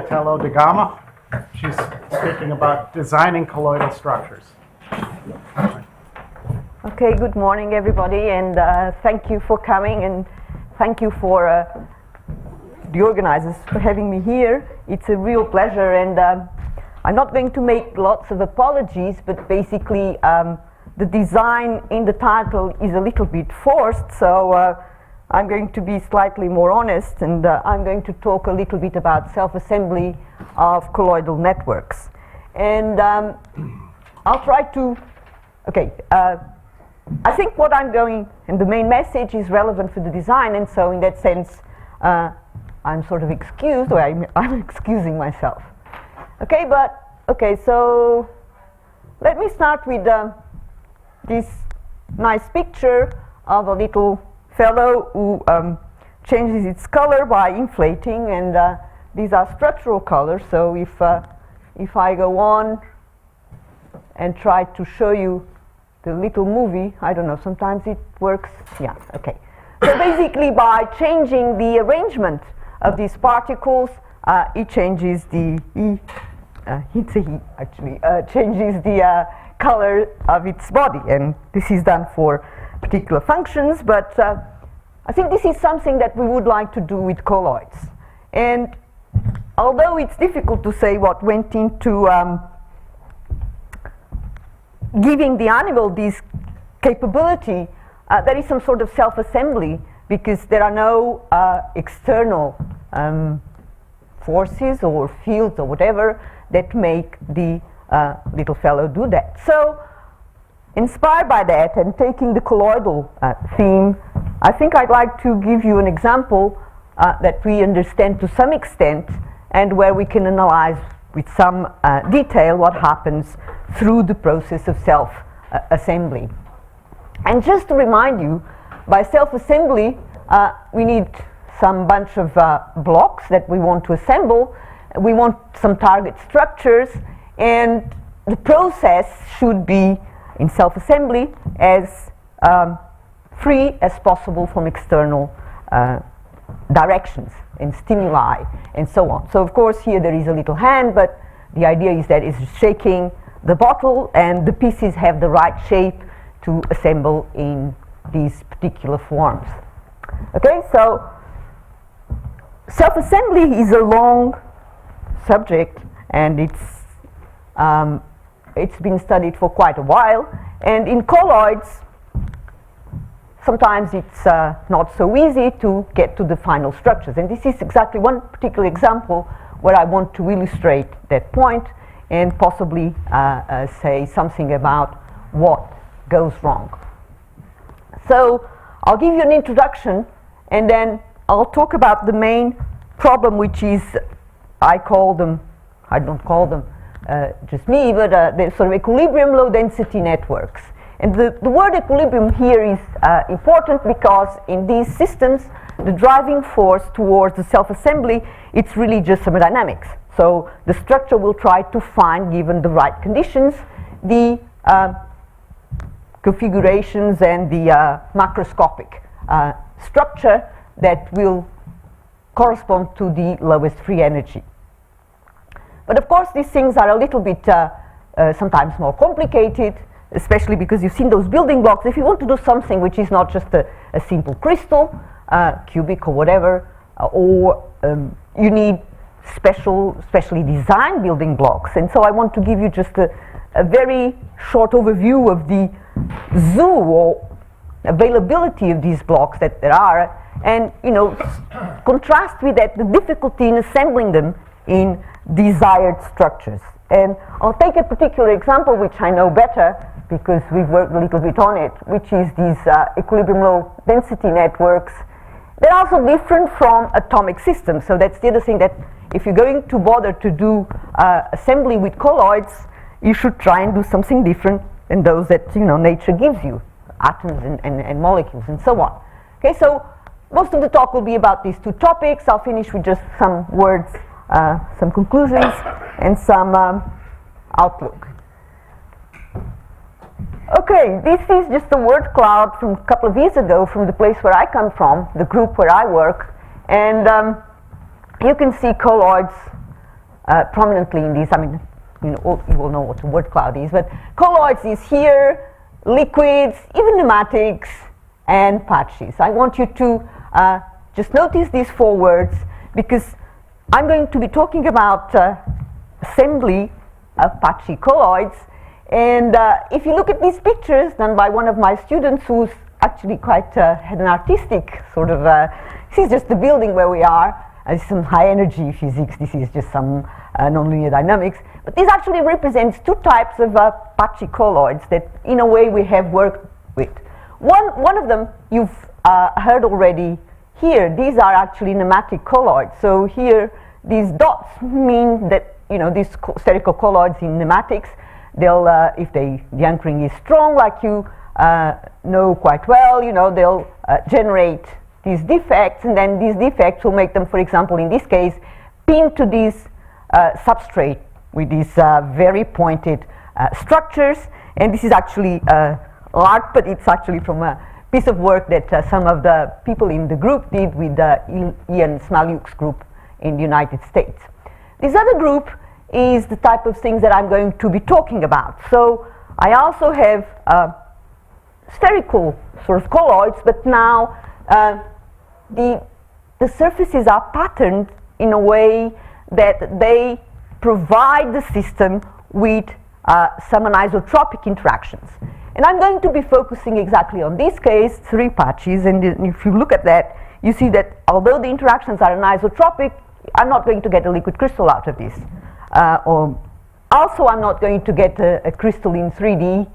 Telo da Gama. She's speaking about designing colloidal structures. Okay, good morning everybody, and thank you for coming, and thank you for the organizers for having me here. It's a real pleasure, and I'm not going to make lots of apologies, but basically the design in the title is a little bit forced, so I'm going to be slightly more honest, and I'm going to talk a little bit about self-assembly of colloidal networks. And I'll try to, I think what I'm going, and the main message is relevant for the design, and so in that sense, I'm sort of excused, or I'm excusing myself. So let me start with this nice picture of a little fellow who changes its color by inflating, and these are structural colors. So if I go on and try to show you the little movie, I don't know, sometimes it works. Yeah, okay. So basically by changing the arrangement of these particles, it changes the changes the color of its body, and this is done for particular functions, but I think this is something that we would like to do with colloids. And although it's difficult to say what went into giving the animal this capability, there is some sort of self-assembly, because there are no external forces or fields or whatever that make the little fellow do that. So inspired by that and taking the colloidal theme, I think I'd like to give you an example that we understand to some extent, and where we can analyze with some detail what happens through the process of self-assembly. And just to remind you, by self-assembly, we need some bunch of blocks that we want to assemble. We want some target structures, and the process should be, in self-assembly, as free as possible from external directions and stimuli and so on. So of course here there is a little hand, but the idea is that it's shaking the bottle and the pieces have the right shape to assemble in these particular forms. Okay, so self-assembly is a long subject, and it's been studied for quite a while, and in colloids sometimes it's not so easy to get to the final structures, and this is exactly one particular example where I want to illustrate that point and possibly say something about what goes wrong. So I'll give you an introduction, and then I'll talk about the main problem, which is, I don't call them just me, but the sort of equilibrium low density networks. And the word equilibrium here is important, because in these systems the driving force towards the self-assembly, it's really just thermodynamics. So the structure will try to find, given the right conditions, the configurations and the macroscopic structure that will correspond to the lowest free energy. But of course these things are a little bit sometimes more complicated, especially because you've seen those building blocks. If you want to do something which is not just a simple crystal, cubic or whatever, or you need specially designed building blocks. And so I want to give you just a very short overview of the zoo or availability of these blocks that there are, and contrast with that the difficulty in assembling them in desired structures. And I'll take a particular example which I know better, because we've worked a little bit on it, which is these equilibrium low density networks. They're also different from atomic systems. So that's the other thing, that if you're going to bother to do assembly with colloids, you should try and do something different than those that nature gives you, atoms and molecules and so on. Okay, so most of the talk will be about these two topics. I'll finish with just some words, some conclusions, and some outlook. Okay, this is just a word cloud from a couple of years ago from the place where I come from, the group where I work, and you can see colloids prominently in these. I mean, you all know what a word cloud is, but colloids is here, liquids, even pneumatics, and patchy. So I want you to just notice these 4 words, because I'm going to be talking about assembly of patchy colloids. And if you look at these pictures done by one of my students, who's actually quite had an artistic sort of, this is just the building where we are. Some high energy physics, this is just some nonlinear dynamics. But this actually represents 2 types of patchy colloids that in a way we have worked with. One of them you've heard already here. These are actually pneumatic colloids. So here these dots mean that, you know, these spherical colloids in pneumatics, they'll, if the anchoring is strong, like you know quite well, you know, they'll generate these defects, and then these defects will make them, for example, in this case, pinned to this substrate with these very pointed structures. And this is actually art, but it's actually from a piece of work that some of the people in the group did with Ian Smalyuk's group in the United States. This other group is the type of things that I'm going to be talking about. So I also have spherical sort of colloids, but now the surfaces are patterned in a way that they provide the system with some anisotropic interactions. And I'm going to be focusing exactly on this case, 3 patches, and if you look at that, you see that although the interactions are anisotropic, I'm not going to get a liquid crystal out of this. Also, I'm not going to get a crystal in 3D.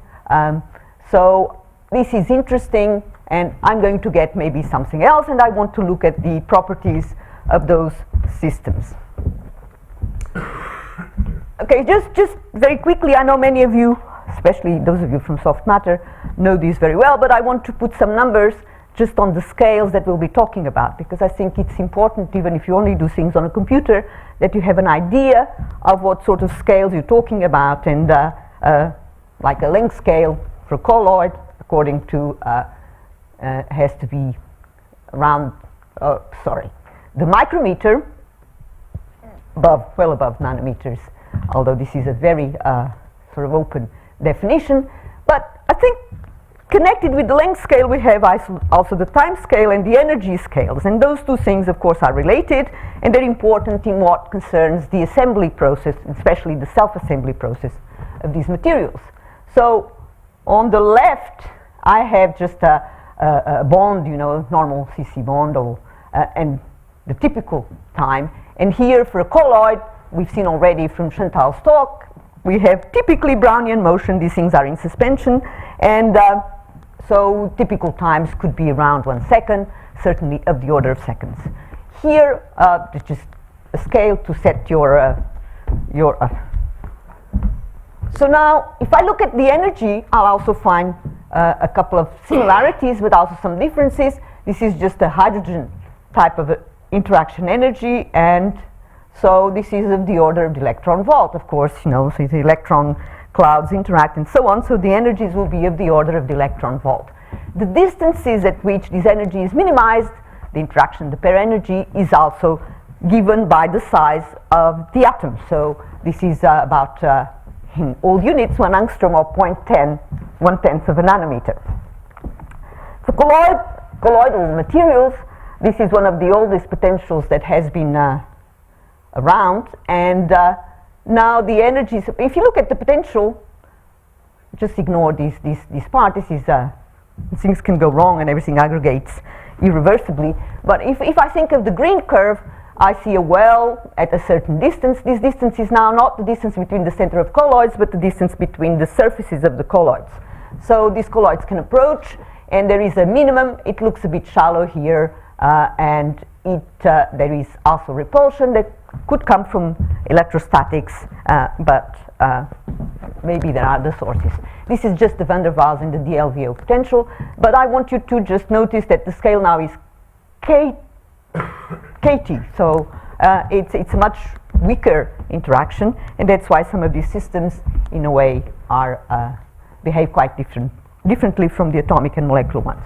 So this is interesting, and I'm going to get maybe something else, and I want to look at the properties of those systems. Okay, just very quickly, I know many of you, especially those of you from soft matter, know these very well, but I want to put some numbers just on the scales that we'll be talking about, because I think it's important, even if you only do things on a computer, that you have an idea of what sort of scales you're talking about. And like a length scale for colloid, according to, has to be around, the micrometer, well above nanometers, although this is a very sort of open definition. But I think connected with the length scale, we have also the time scale and the energy scales. And those 2 things, of course, are related, and they're important in what concerns the assembly process, especially the self-assembly process of these materials. So on the left, I have just a bond, you know, normal CC bond, and the typical time. And here for a colloid, we've seen already from Chantal's talk, we have typically Brownian motion. These things are in suspension, and so typical times could be around 1 second, certainly of the order of seconds. Here, it's just a scale to set your So now, if I look at the energy, I'll also find a couple of similarities, but also some differences. This is just a hydrogen type of interaction energy, and so this is of the order of the electron volt, of course, you know, so the electron clouds interact and so on, so the energies will be of the order of the electron volt. The distances at which this energy is minimized, the interaction, the pair energy, is also given by the size of the atom. So this is about, in all units, 1 angstrom or 0.10, 1/10 of a nanometer. For colloidal materials, this is one of the oldest potentials that has been around, and now the energies, if you look at the potential, just ignore this part. This is things can go wrong and everything aggregates irreversibly. But if I think of the green curve, I see a well at a certain distance. This distance is now not the distance between the center of colloids, but the distance between the surfaces of the colloids. So these colloids can approach, and there is a minimum. It looks a bit shallow here, and there is also repulsion that could come from electrostatics, but maybe there are other sources. This is just the van der Waals and the DLVO potential, but I want you to just notice that the scale now is kT, so it's a much weaker interaction, and that's why some of these systems, in a way, behave quite differently from the atomic and molecular ones.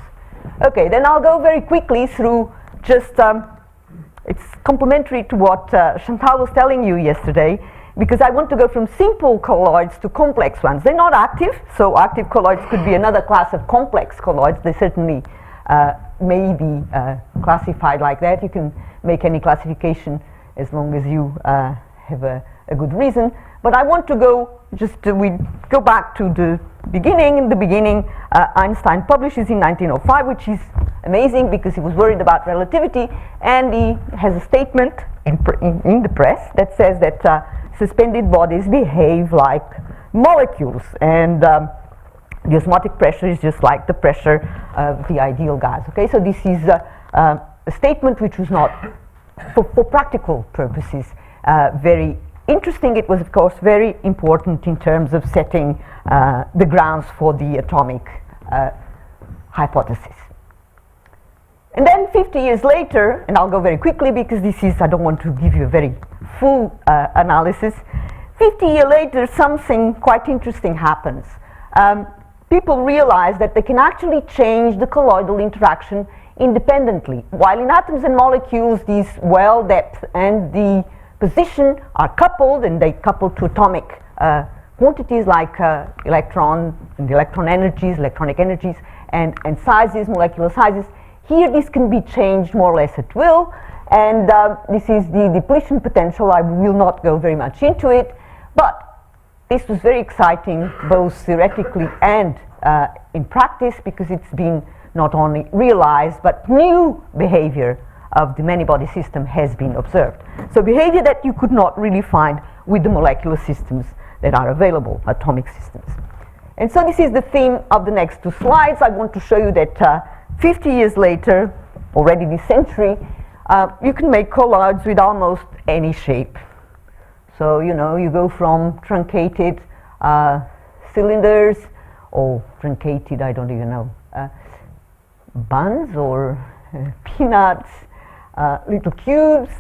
Okay, then I'll go very quickly through just it's complementary to what Chantal was telling you yesterday, because I want to go from simple colloids to complex ones. They're not active, so active colloids could be another class of complex colloids. They certainly may be classified like that. You can make any classification as long as you have a good reason. But I want to go we go back to the beginning. In the beginning, Einstein publishes in 1905, which is amazing because he was worried about relativity, and he has a statement in the press that says that suspended bodies behave like molecules, and the osmotic pressure is just like the pressure of the ideal gas. Okay, so this is a statement which was not, for practical purposes, very interesting. It was, of course, very important in terms of setting the grounds for the atomic hypothesis. And then 50 years later, and I'll go very quickly because I don't want to give you a very full analysis. 50 years later, something quite interesting happens. People realize that they can actually change the colloidal interaction independently. While in atoms and molecules, these well depth and the position are coupled, and they couple to atomic quantities like electronic energies, and sizes, molecular sizes. Here, this can be changed more or less at will, and this is the depletion potential. I will not go very much into it, but this was very exciting, both theoretically and in practice, because it's been not only realized, but new behavior of the many-body system has been observed. So behavior that you could not really find with the molecular systems that are available, atomic systems. And so this is the theme of the next two slides. I want to show you that 50 years later, already this century, you can make colloids with almost any shape. So, you know, you go from truncated cylinders, or truncated, I don't even know, buns or peanuts, little cubes,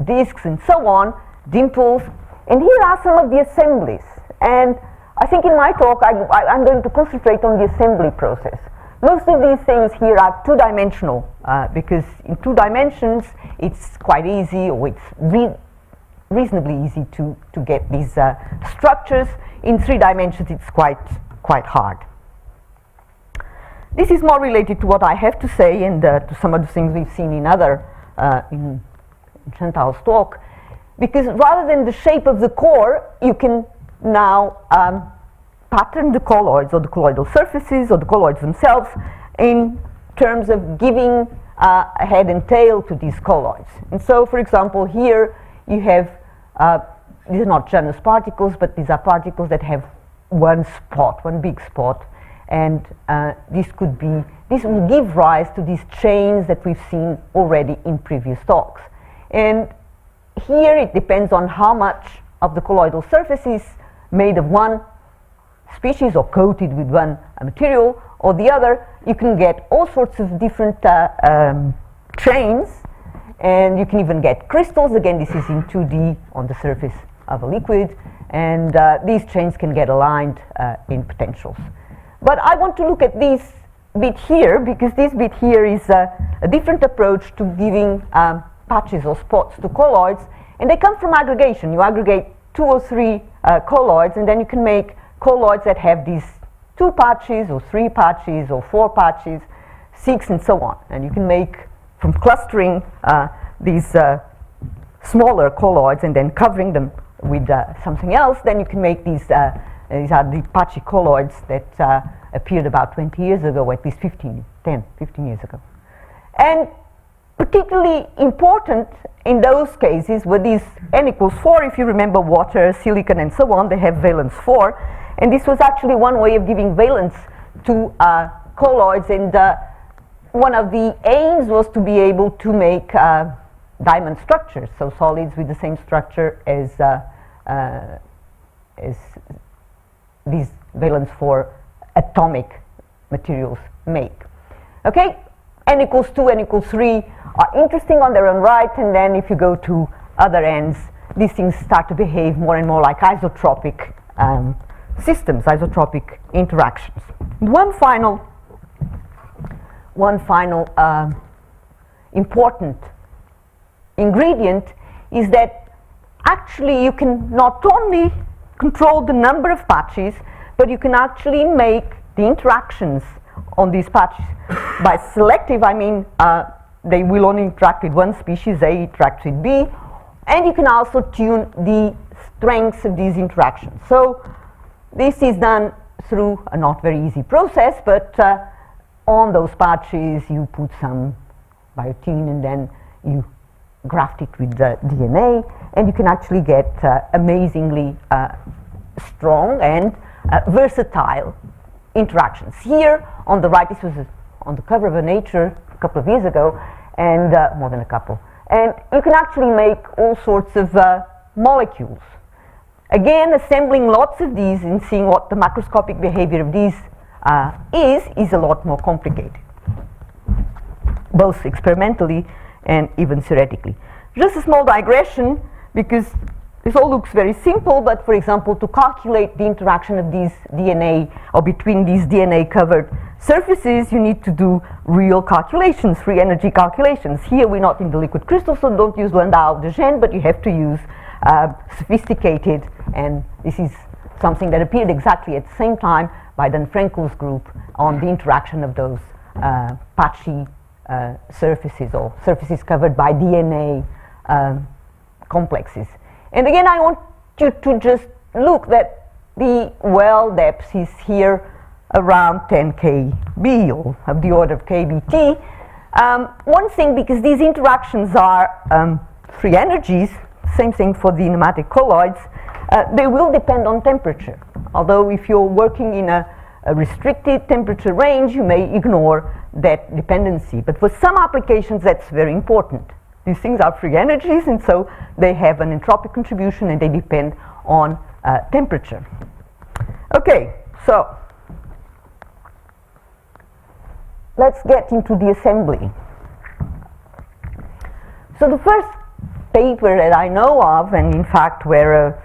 discs, and so on, dimples. And here are some of the assemblies. And I think in my talk, I'm going to concentrate on the assembly process. Most of these things here are two-dimensional, because in 2 dimensions, it's quite easy, or it's reasonably easy to get these structures. In 3 dimensions, it's quite hard. This is more related to what I have to say, and to some of the things we've seen in in Chantal's talk, because rather than the shape of the core, you can now pattern the colloids, or the colloidal surfaces, or the colloids themselves, in terms of giving a head and tail to these colloids. And so, for example, here you have, these are not Janus particles, but these are particles that have one big spot, and this will give rise to these chains that we've seen already in previous talks. And here it depends on how much of the colloidal surface is made of one species or coated with one material or the other. You can get all sorts of different chains, and you can even get crystals. Again, this is in 2D on the surface of a liquid, and these chains can get aligned in potentials. But I want to look at this bit here, because this bit here is a different approach to giving patches or spots to colloids, and they come from aggregation. You aggregate 2 or 3 colloids, and then you can make colloids that have these 2 patches, or 3 patches, or 4 patches, 6, and so on. And you can make, from clustering these smaller colloids and then covering them with something else, then you can make these are the patchy colloids that appeared about 20 years ago, or at least 15 years ago. And particularly important in those cases were these n equals 4. If you remember water, silicon, and so on, they have valence 4. And this was actually one way of giving valence to colloids. And one of the aims was to be able to make diamond structures, so solids with the same structure as these valence 4 atomic materials make. Okay, n equals 2, n equals 3 are interesting on their own right, and then if you go to other ends, these things start to behave more and more like isotropic systems, isotropic interactions. One final important ingredient is that actually you can not only control the number of patches, but you can actually make the interactions on these patches. By selective, I mean they will only interact with one species, A interacts with B, and you can also tune the strengths of these interactions. So this is done through a not very easy process, but on those patches you put some biotin and then you graft it with the DNA, and you can actually get amazingly strong and versatile interactions. Here on the right, this was on the cover of a Nature a couple of years ago, and more than a couple. And you can actually make all sorts of molecules. Again, assembling lots of these and seeing what the macroscopic behavior of these is a lot more complicated, both experimentally and even theoretically. Just a small digression, because this all looks very simple, but for example, to calculate the interaction of these DNA or between these DNA covered surfaces, you need to do real calculations, free energy calculations. Here we're not in the liquid crystal, so don't use Landau de Gennes, but you have to use sophisticated, and this is something that appeared exactly at the same time by Dan Frankel's group on the interaction of those patchy surfaces or surfaces covered by DNA complexes. And again, I want you to just look that the well depth is here around 10 kb or of the order of kBt. One thing, because these interactions are free energies, same thing for the pneumatic colloids, they will depend on temperature. Although if you're working in a restricted temperature range, you may ignore that dependency. But for some applications, that's very important. These things are free energies, and so they have an entropic contribution, and they depend on temperature. Okay, so let's get into the assembly. So the first paper that I know of, and in fact where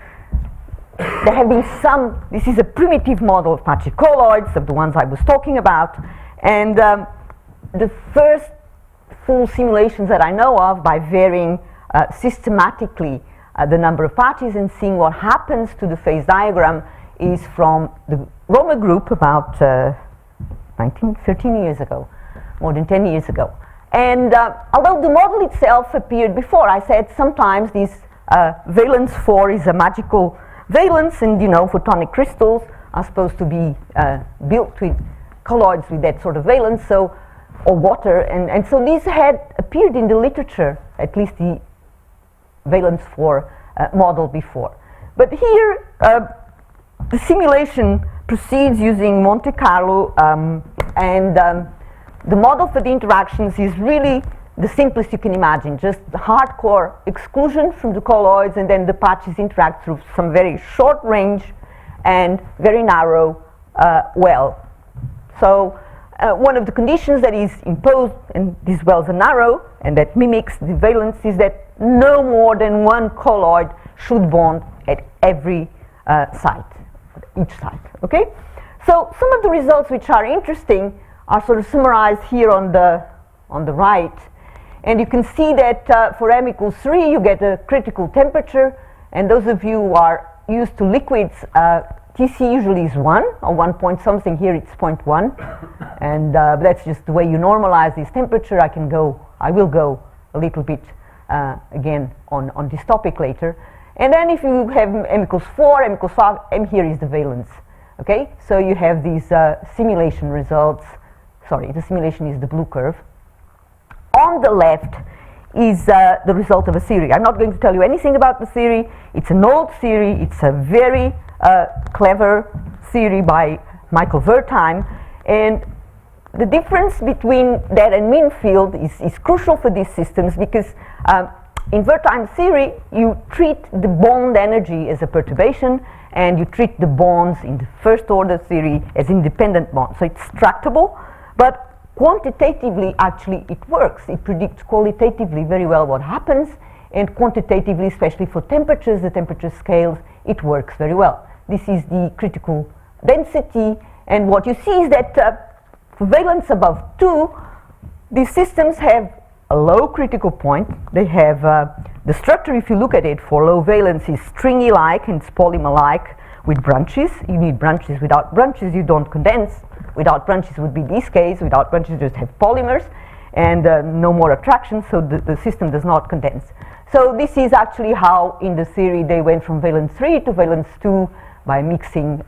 there have been some, this is a primitive model of patchy colloids, of the ones I was talking about, and the first full simulations that I know of by varying systematically the number of patches and seeing what happens to the phase diagram is from the Roma group about 13 years ago, more than 10 years ago. And although the model itself appeared before, I said sometimes this valence 4 is a magical valence, and you know, photonic crystals are supposed to be built with colloids with that sort of valence, so, or water, and so these had appeared in the literature, at least the valence 4 model before. But here, the simulation proceeds using Monte Carlo, and the model for the interactions is really the simplest you can imagine, just the hardcore exclusion from the colloids, and then the patches interact through some very short range and very narrow well. So one of the conditions that is imposed, and these wells are narrow, and that mimics the valence, is that no more than one colloid should bond at every each site, okay? So some of the results which are interesting are sort of summarized here on the right. And you can see that for m equals 3, you get a critical temperature. And those of you who are used to liquids, Tc usually is 1 or 1 point something. Here it's 0.1. And that's just the way you normalize this temperature. I will go a little bit again on this topic later. And then if you have m equals 4, m equals 5, m here is the valence. Okay, so you have these simulation results. Sorry, the simulation is the blue curve. On the left is the result of a theory. I'm not going to tell you anything about the theory. It's an old theory. It's a very clever theory by Michael Wertheim. And the difference between that and mean field is crucial for these systems, because in Wertheim's theory, you treat the bond energy as a perturbation, and you treat the bonds in the first order theory as independent bonds. So it's tractable, but quantitatively, actually, it works. It predicts qualitatively very well what happens, and quantitatively, especially for temperatures, the temperature scales, it works very well. This is the critical density, and what you see is that for valence above 2, these systems have a low critical point. They have the structure, if you look at it, for low valence is stringy-like and it's polymer-like with branches. You need branches. Without branches, you don't condense. Without branches would be this case. Without branches, you just have polymers and no more attraction, so the system does not condense. So this is actually how, in the theory, they went from valence 3 to valence 2 by mixing,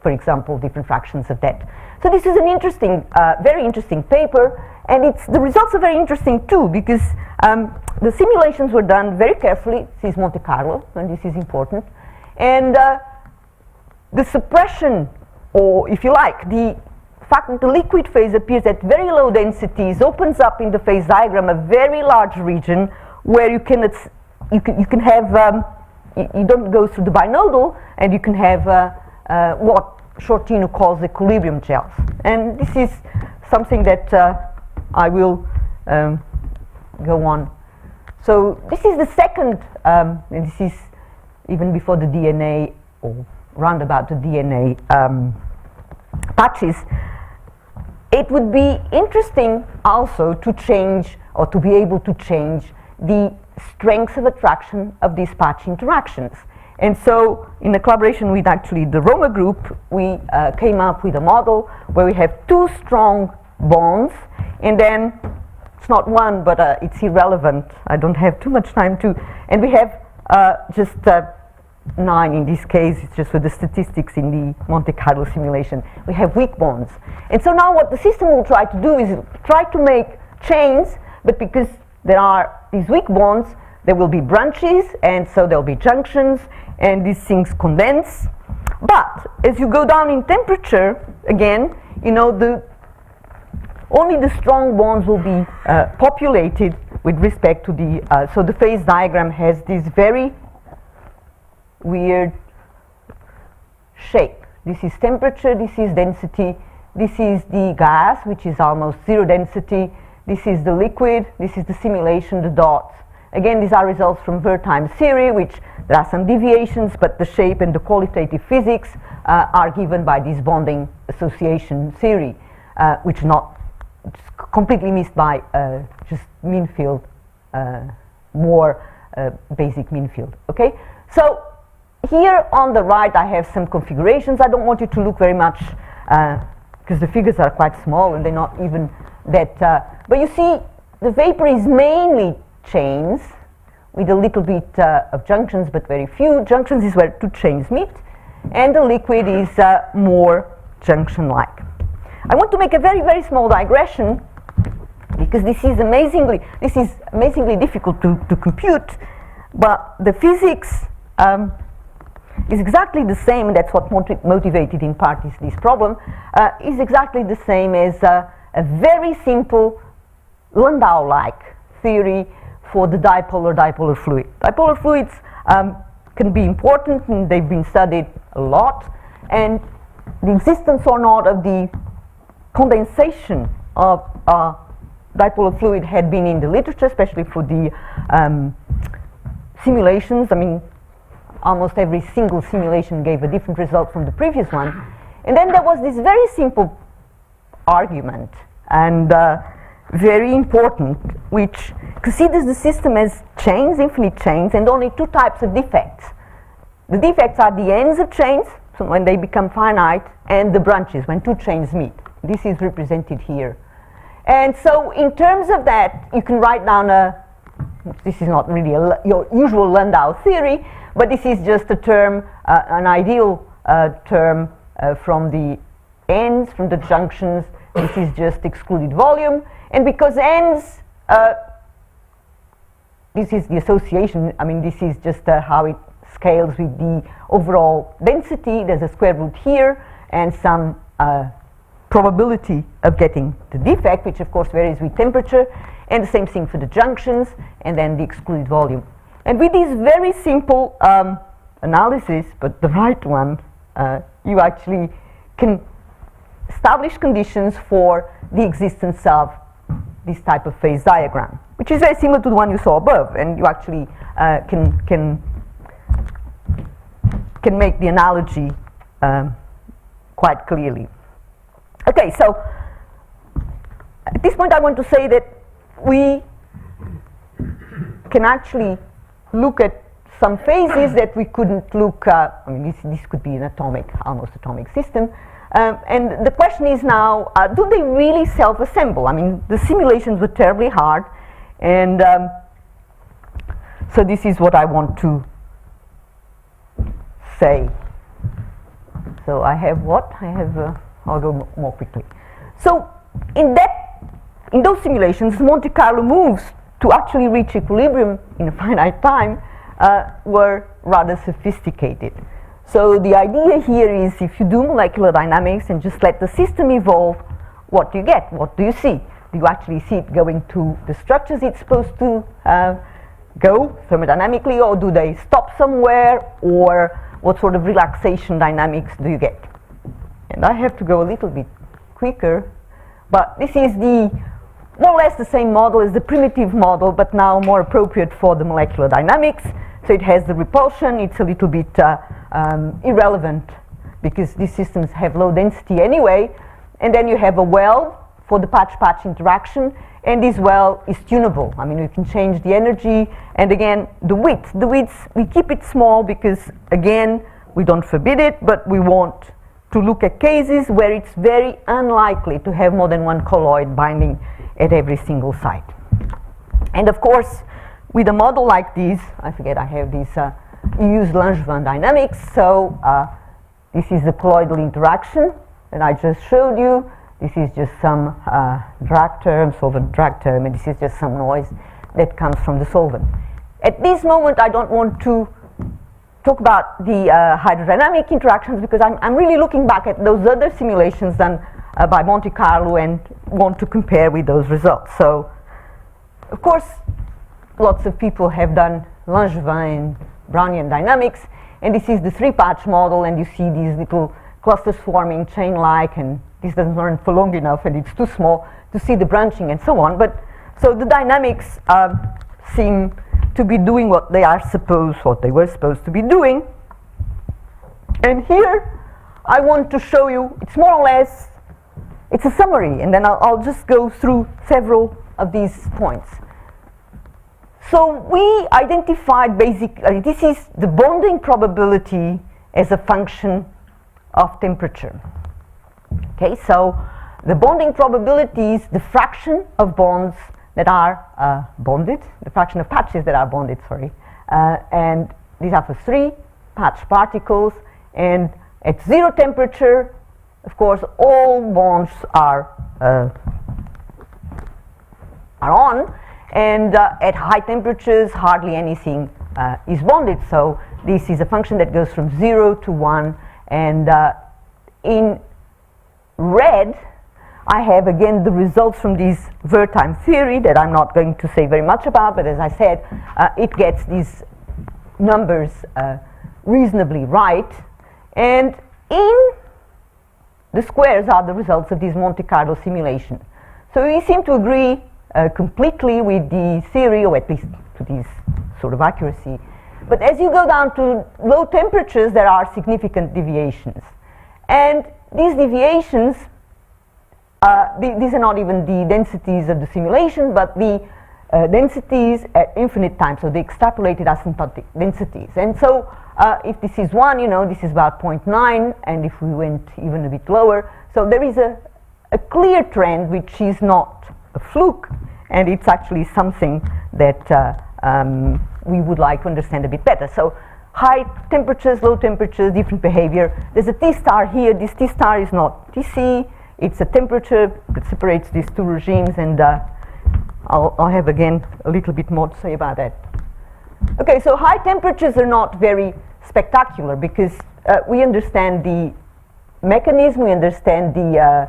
for example, different fractions of that. So this is an interesting, very interesting paper, and the results are very interesting too, because the simulations were done very carefully. This is Monte Carlo, and this is important. And the suppression, or if you like, the fact that the liquid phase appears at very low densities opens up in the phase diagram a very large region where you can have, you don't go through the binodal, and you can have what Shortino calls equilibrium gels. And this is something that I will go on. So this is the second, and this is even before the DNA, or round about the DNA patches. It would be interesting also to change, or to be able to change, the strength of attraction of these patch interactions. And so, in a collaboration with actually the Roma group, we came up with a model where we have two strong bonds, and then it's not one, but it's irrelevant. I don't have too much time to, and we have just 9 in this case. It's just for the statistics in the Monte Carlo simulation. We have weak bonds. And so now what the system will try to do is try to make chains, but because there are these weak bonds, there will be branches, and so there'll be junctions, and these things condense. But as you go down in temperature, again, you know, only the strong bonds will be populated with respect to the, so the phase diagram has this very weird shape. This is temperature, this is density, this is the gas, which is almost zero density, this is the liquid, this is the simulation, the dots. Again, these are results from Wertheim's theory, which there are some deviations, but the shape and the qualitative physics are given by this bonding association theory, which is not completely missed by just mean field, more basic mean field. Okay, so here on the right I have some configurations. I don't want you to look very much because the figures are quite small and they're not even that, but you see the vapor is mainly chains with a little bit of junctions, but very few. Junctions is where two chains meet, and the liquid is more junction-like. I want to make a very, very small digression, because this is amazingly difficult to compute, but the physics is exactly the same, and that's what motivated in part this problem, is exactly the same as a very simple Landau-like theory for the dipolar fluid. Dipolar fluids can be important, and they've been studied a lot, and the existence or not of the condensation of dipolar fluid had been in the literature, especially for the simulations. I mean, almost every single simulation gave a different result from the previous one. And then there was this very simple argument, and very important, which considers the system as chains, infinite chains, and only two types of defects. The defects are the ends of chains, so when they become finite, and the branches, when two chains meet. This is represented here. And so in terms of that, you can write down this is not really your usual Landau theory, but this is just a term, an ideal term from the ends, from the junctions. This is just excluded volume. And because ends, this is the association, I mean, this is just how it scales with the overall density. There's a square root here, and some probability of getting the defect, which of course varies with temperature, and the same thing for the junctions, and then the excluded volume. And with this very simple analysis, but the right one, you actually can establish conditions for the existence of this type of phase diagram, which is very similar to the one you saw above, and you actually can make the analogy quite clearly. Okay, so at this point I want to say that we can actually look at some phases that we couldn't look at. I mean, this could be an almost atomic system. And the question is now, do they really self-assemble? I mean, the simulations were terribly hard, and so this is what I want to say. So I have what? I have, I'll go more quickly. So in those simulations, Monte Carlo moves to actually reach equilibrium in a finite time were rather sophisticated. So the idea here is, if you do molecular dynamics and just let the system evolve, what do you get? What do you see? Do you actually see it going to the structures it's supposed to go thermodynamically, or do they stop somewhere, or what sort of relaxation dynamics do you get? And I have to go a little bit quicker, but this is the more or less the same model as the primitive model, but now more appropriate for the molecular dynamics. So it has the repulsion. It's a little bit irrelevant because these systems have low density anyway. And then you have a well for the patch-patch interaction, and this well is tunable. I mean, we can change the energy, and again, the width, we keep it small because, again, we don't forbid it, but we want to look at cases where it's very unlikely to have more than one colloid binding at every single site. And of course, with a model like this, I forget I have this, you use Langevin dynamics, so this is the colloidal interaction that I just showed you. This is just some drag term, solvent drag term, and this is just some noise that comes from the solvent. At this moment, I don't want to talk about the hydrodynamic interactions because I'm really looking back at those other simulations done by Monte Carlo and want to compare with those results. So, of course, lots of people have done Langevin and Brownian dynamics, and this is the three-patch model, and you see these little clusters forming chain-like, and this doesn't run for long enough, and it's too small to see the branching and so on. But so the dynamics seem to be doing what they were supposed to be doing. And here I want to show you, it's more or less, it's a summary, and then I'll just go through several of these points. So we identified basically, this is the bonding probability as a function of temperature. Okay, so the bonding probability is the fraction of bonds that are bonded, the fraction of patches that are bonded, sorry. And these are for 3 patch particles, and at 0 temperature, of course, all bonds are on, and at high temperatures, hardly anything is bonded. So this is a function that goes from 0 to 1, and in red, I have again the results from this Wertheim theory that I'm not going to say very much about, but as I said, it gets these numbers reasonably right, and in the squares are the results of this Monte Carlo simulation. So we seem to agree completely with the theory, or at least to this sort of accuracy. But as you go down to low temperatures, there are significant deviations. And these deviations, these are not even the densities of the simulation, but the densities at infinite time, so the extrapolated asymptotic densities. And so if this is 1, you know, this is about 0.9, and if we went even a bit lower, so there is a clear trend which is not a fluke, and it's actually something that we would like to understand a bit better. So high temperatures, low temperatures, different behavior. There's a T star here. This T star is not Tc, it's a temperature that separates these two regimes, and I'll have again a little bit more to say about that. Okay, so high temperatures are not very spectacular because we understand the mechanism, we understand the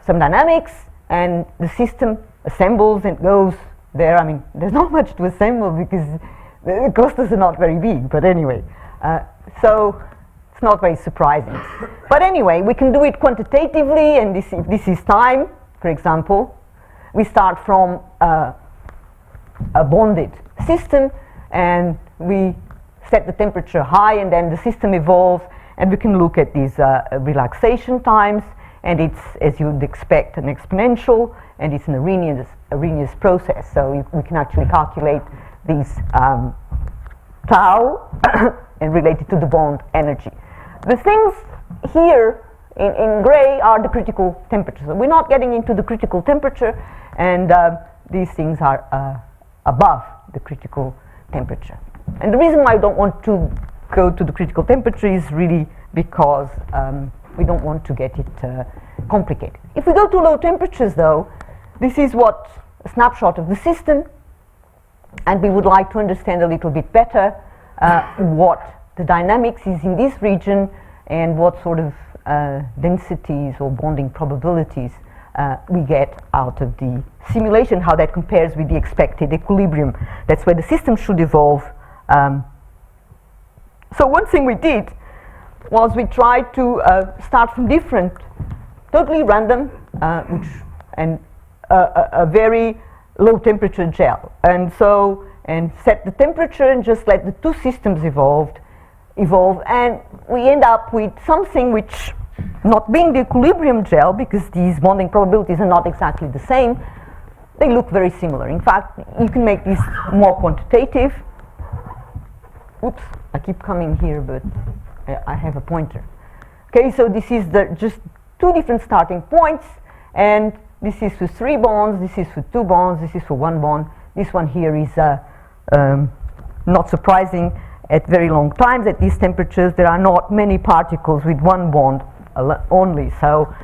thermodynamics, and the system assembles and goes there. I mean, there's not much to assemble because the clusters are not very big, but anyway. So it's not very surprising. But anyway, we can do it quantitatively, and if this is time, for example. We start from a bonded system, and we set the temperature high, and then the system evolves, and we can look at these relaxation times, and it's, as you'd expect, an exponential, and it's an Arrhenius process, so we can actually calculate these tau and relate it to the bond energy. The things here in gray are the critical temperatures. So we're not getting into the critical temperature, and these things are above the critical temperature. And the reason why I don't want to go to the critical temperature is really because we don't want to get it complicated. If we go to low temperatures, though, this is what a snapshot of the system, and we would like to understand a little bit better what the dynamics is in this region and what sort of densities or bonding probabilities we get out of the simulation, how that compares with the expected equilibrium. That's where the system should evolve. So one thing we did was we tried to start from different, totally random, a very low temperature gel, and set the temperature and just let the two systems evolve, and we end up with something which, not being the equilibrium gel, because these bonding probabilities are not exactly the same, they look very similar. In fact, you can make this more quantitative. Oops, I keep coming here, but I have a pointer. Okay, so this is just two different starting points, and this is for 3 bonds, this is for 2 bonds, this is for 1 bond. This one here is not surprising. At very long times, at these temperatures, there are not many particles with 1 bond only. So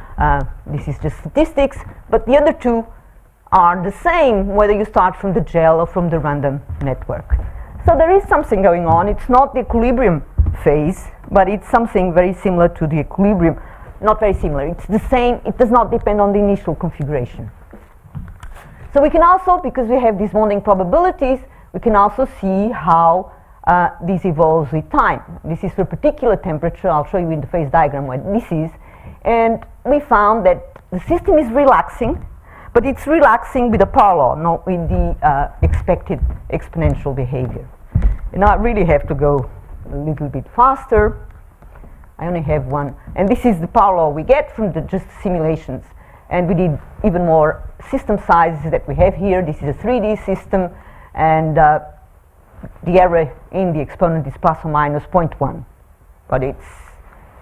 this is just statistics, but the other two are the same whether you start from the gel or from the random network. So there is something going on. It's not the equilibrium phase, but it's something very similar to the equilibrium. Not very similar, it's the same. It does not depend on the initial configuration. So we can also, because we have these bonding probabilities, we can also see how this evolves with time. This is for a particular temperature. I'll show you in the phase diagram what this is. And we found that the system is relaxing, but it's relaxing with a power law, not with the expected exponential behavior. And I really have to go a little bit faster. I only have one. And this is the power law we get from the just simulations. And we did even more system sizes that we have here. This is a 3D system, and the error in the exponent is plus or minus 0.1. But it's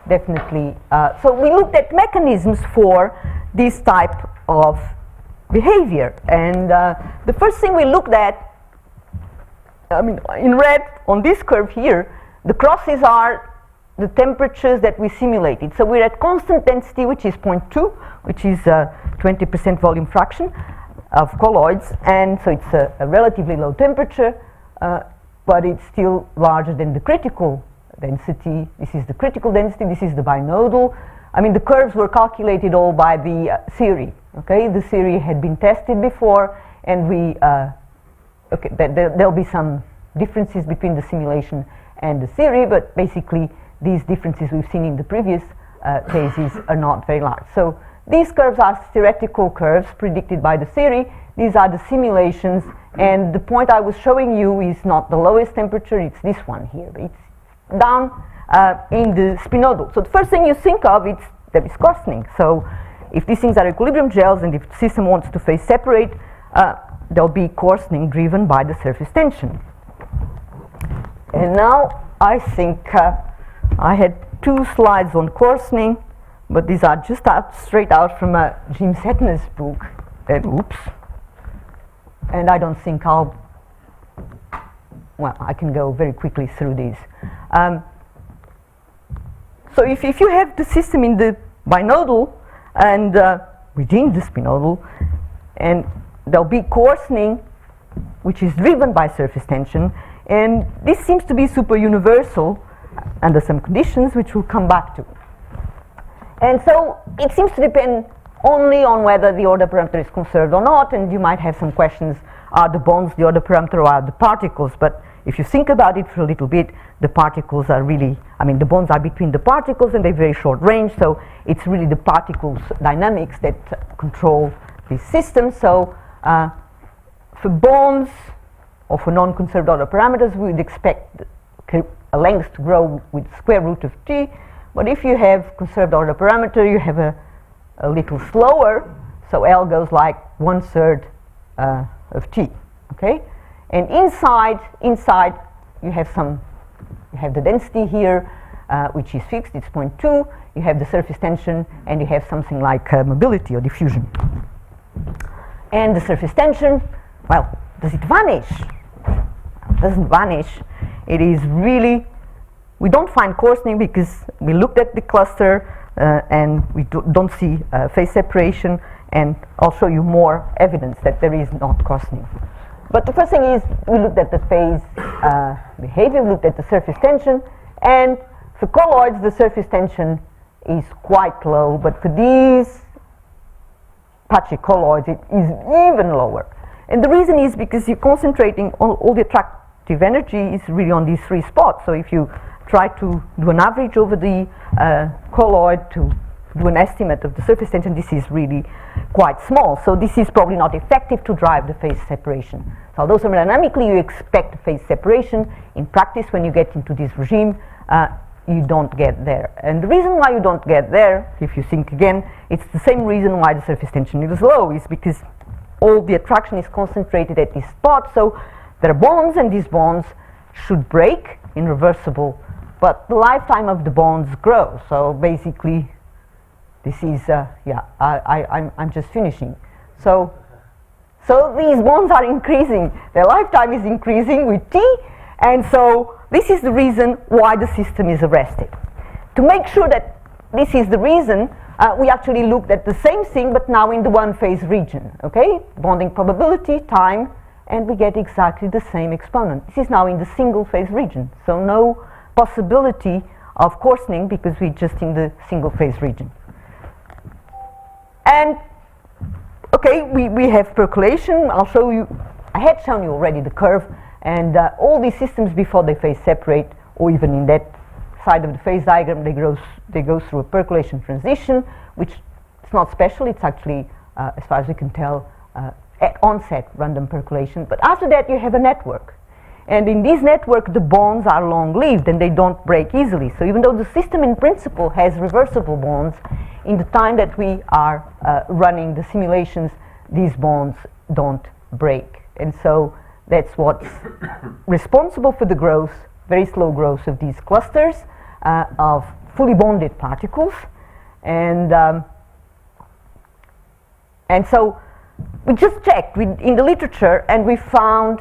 definitely, so we looked at mechanisms for this type of behavior. And the first thing we looked at, I mean, in red on this curve here, the crosses are the temperatures that we simulated. So we're at constant density, which is 0.2, which is 20% volume fraction of colloids, and so it's a relatively low temperature, but it's still larger than the critical density. This is the critical density, this is the binodal. I mean, the curves were calculated all by the theory, okay? The theory had been tested before, and there'll be some differences between the simulation and the theory, but basically these differences we've seen in the previous cases are not very large. So these curves are theoretical curves predicted by the theory. These are the simulations, and the point I was showing you is not the lowest temperature, it's this one here. It's down in the spinodal. So the first thing you think of is there is coarsening. So if these things are equilibrium gels and if the system wants to phase separate, there'll be coarsening driven by the surface tension. And now I think I had 2 slides on coarsening, but these are just straight out from Jim Setner's book. And oops. And I don't think I can go very quickly through these. So if you have the system in the binodal and within the spinodal, and there'll be coarsening, which is driven by surface tension, and this seems to be super universal under some conditions, which we'll come back to. And so it seems to depend only on whether the order parameter is conserved or not, and you might have some questions, are the bonds the order parameter or are the particles? But if you think about it for a little bit, the particles are really, I mean, the bonds are between the particles and they're very short range, so it's really the particles dynamics that control this system. So for bonds or for non-conserved order parameters, we would expect a length to grow with square root of t, but if you have conserved order parameter, you have a little slower So L goes like 1/3 of T, okay? And inside you have the density here, which is fixed, it's 0.2. You have the surface tension, and you have something like mobility or diffusion. And the surface tension, well, does it vanish? It doesn't vanish. It is really, we don't find coarsening because we looked at the cluster and we don't see phase separation, and I'll show you more evidence that there is not coarsening. But the first thing is we looked at the phase behavior, we looked at the surface tension, and for colloids the surface tension is quite low, but for these patchy colloids it is even lower. And the reason is because you're concentrating all the attractive energy is really on these three spots. So if you try to do an average over the colloid to do an estimate of the surface tension, this is really quite small. So this is probably not effective to drive the phase separation. So although thermodynamically you expect phase separation, in practice when you get into this regime, you don't get there. And the reason why you don't get there, if you think again, it's the same reason why the surface tension is low, is because all the attraction is concentrated at this spot. So there are bonds, and these bonds should break in reversible, but the lifetime of the bonds grows. So basically this is, I'm just finishing. So these bonds are increasing, their lifetime is increasing with T, and so this is the reason why the system is arrested. To make sure that this is the reason, we actually looked at the same thing, but now in the one-phase region, okay? Bonding probability, time, and we get exactly the same exponent. This is now in the single-phase region, so no possibility of coarsening because we're just in the single-phase region. And, okay, we have percolation. I'll show you, I had shown you already the curve, and all these systems before they phase separate, or even in that side of the phase diagram, they go through a percolation transition, which is not special. It's actually, as far as we can tell, at onset random percolation. But after that, you have a network. And in this network, the bonds are long-lived and they don't break easily. So even though the system in principle has reversible bonds, in the time that we are running the simulations, these bonds don't break. And so that's what's responsible for the growth, very slow growth of these clusters of fully bonded particles. And so we just checked in the literature, and we found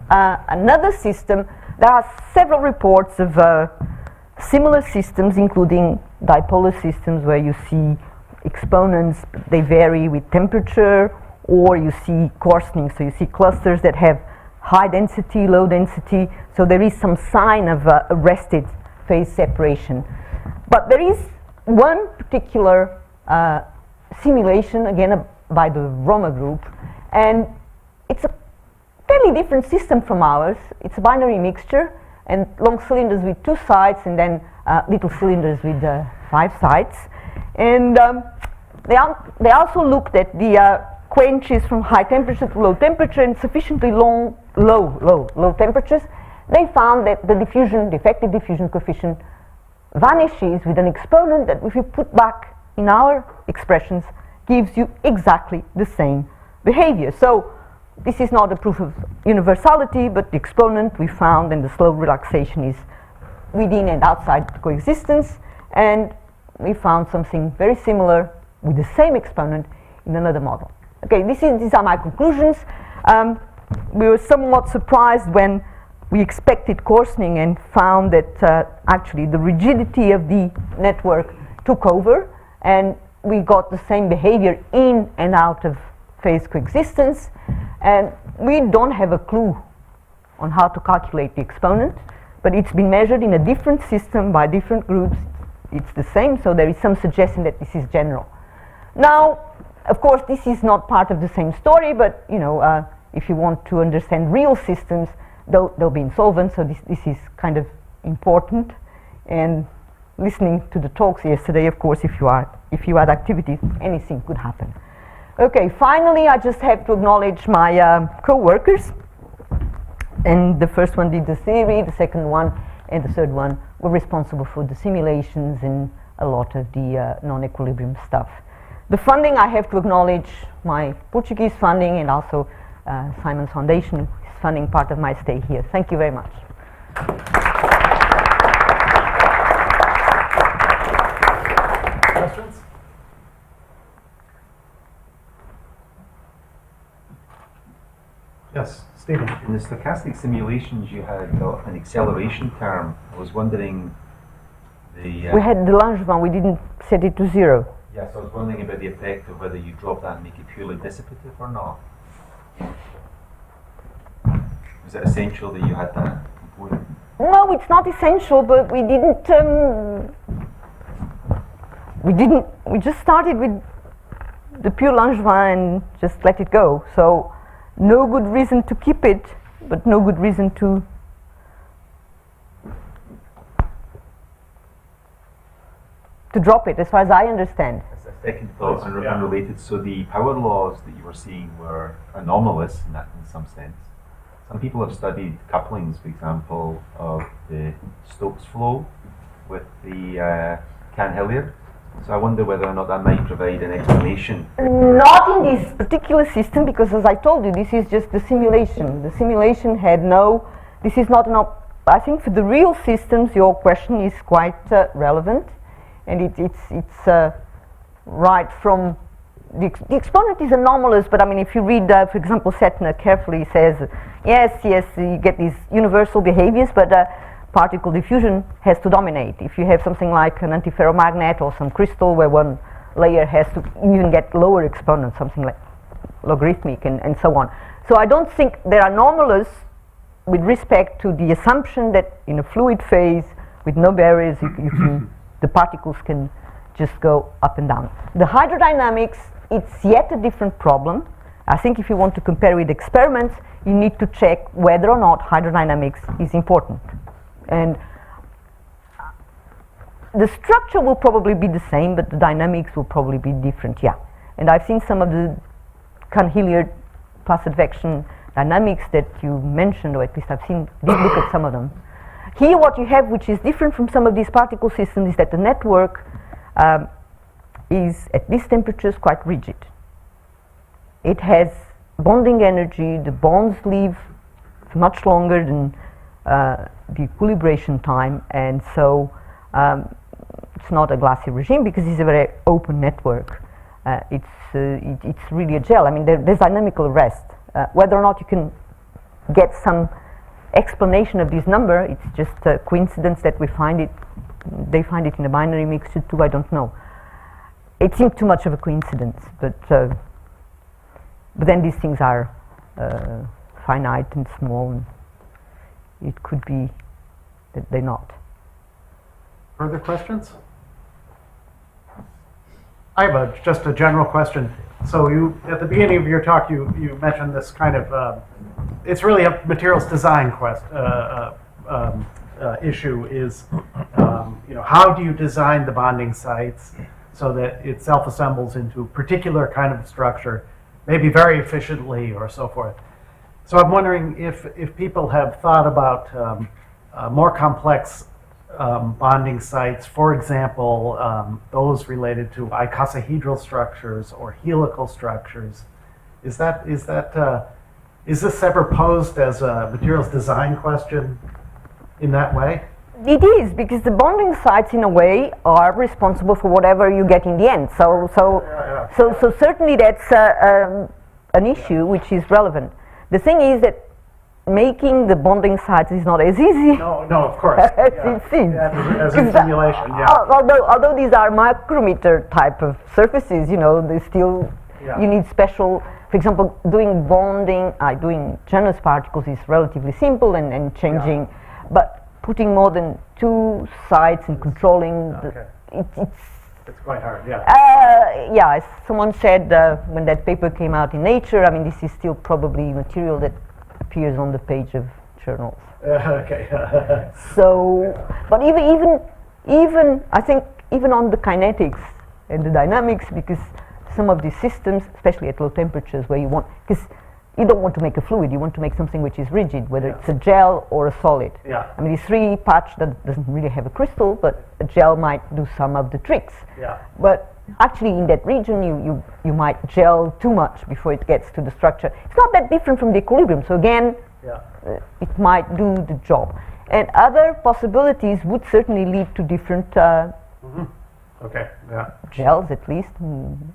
another system. There are several reports of similar systems, including dipolar systems where you see exponents, they vary with temperature, or you see coarsening, so you see clusters that have high density, low density, so there is some sign of arrested phase separation. But there is one particular simulation, again by the Roma group, and it's a fairly different system from ours. It's a binary mixture, and long cylinders with 2 sides, and then little cylinders with 5 sides. And they also looked at the quenches from high temperature to low temperature, and sufficiently low temperatures. They found that the effective diffusion coefficient vanishes with an exponent that, if you put back in our expressions, gives you exactly the same behavior. So this is not a proof of universality, but the exponent we found and the slow relaxation is within and outside coexistence, and we found something very similar with the same exponent in another model. Okay, these are my conclusions. We were somewhat surprised when we expected coarsening and found that actually the rigidity of the network took over, and we got the same behavior in and out of phase coexistence, and we don't have a clue on how to calculate the exponent, but it's been measured in a different system by different groups. It's the same, so there is some suggestion that this is general. Now, of course, this is not part of the same story, but you know, if you want to understand real systems, they'll be insolvent, so this is kind of important. And listening to the talks yesterday, of course, if you had activities, anything could happen. Okay, finally, I just have to acknowledge my co-workers. And the first one did the theory, the second one and the third one were responsible for the simulations and a lot of the non-equilibrium stuff. The funding, I have to acknowledge my Portuguese funding and also Simon's Foundation is funding part of my stay here. Thank you very much. Questions? Yes, Stephen. In the stochastic simulations, you had an acceleration term. I was wondering the. We had the Langevin, we didn't set it to 0. Yes, I was wondering about the effect of whether you drop that and make it purely dissipative or not. Was it essential that you had that component? No, it's not essential, but we just started with the pure Langevin and just let it go. So no good reason to keep it, but no good reason to drop it, as far as I understand. As a second thought, unrelated, so the power laws that you were seeing were anomalous in some sense. Some people have studied couplings, for example, of the Stokes flow with the Cahn-Hilliard. So I wonder whether or not that might provide an explanation. Not in this particular system, because as I told you, this is just the simulation. The simulation had no, this is not an I think for the real systems your question is quite relevant, and it's right from, the exponent is anomalous, but I mean if you read, for example, Setner carefully says, yes, you get these universal behaviors, but particle diffusion has to dominate. If you have something like an antiferromagnet or some crystal where one layer has to even get lower exponents, something like logarithmic and so on. So I don't think they're anomalous with respect to the assumption that in a fluid phase with no barriers you can, the particles can just go up and down. The hydrodynamics, it's yet a different problem. I think if you want to compare with experiments, you need to check whether or not hydrodynamics is important. And the structure will probably be the same, but the dynamics will probably be different, yeah. And I've seen some of the Cahn-Hilliard plus advection dynamics that you mentioned, or at least I've seen, did look at some of them. Here what you have, which is different from some of these particle systems, is that the network is at these temperatures quite rigid. It has bonding energy, the bonds live much longer than the equilibration time, and so it's not a glassy regime because it's a very open network. It's really a gel. I mean, there's dynamical rest. Whether or not you can get some explanation of this number, it's just a coincidence that we find it. They find it in a binary mixture too. I don't know. It seemed too much of a coincidence, but then these things are finite and small. And it could be that they're not. Further questions? I have just a general question. So you, at the beginning of your talk, you mentioned this kind of, it's really a materials design issue is, how do you design the bonding sites so that it self-assembles into a particular kind of structure, maybe very efficiently or so forth. So I'm wondering if people have thought about more complex bonding sites, for example, those related to icosahedral structures or helical structures. Is this ever posed as a materials design question in that way? It is, because the bonding sites, in a way, are responsible for whatever you get in the end. So certainly that's an issue which is relevant. The thing is that making the bonding sites is not as easy. No, of course. as it seems. As in simulation, yeah. Although these are micrometer type of surfaces, they still, you need special, for example, doing bonding, doing generous particles is relatively simple and changing, but putting more than two sites and controlling, it's quite hard, yeah. As someone said when that paper came out in Nature, I mean, this is still probably material that appears on the page of journals. Okay. So, but even I think even on the kinetics and the dynamics, because some of these systems, especially at low temperatures, where because you don't want to make a fluid, you want to make something which is rigid, whether it's a gel or a solid. Yeah. I mean, this 3 patch that doesn't really have a crystal, but a gel might do some of the tricks. Yeah. But Actually, in that region, you might gel too much before it gets to the structure. It's not that different from the equilibrium. So again, Yeah. it might do the job. And other possibilities would certainly lead to different Okay. Yeah. gels, at least, and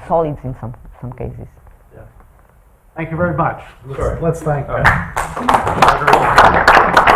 solids in some cases. Thank you very much. Sure. Let's thank Margarida.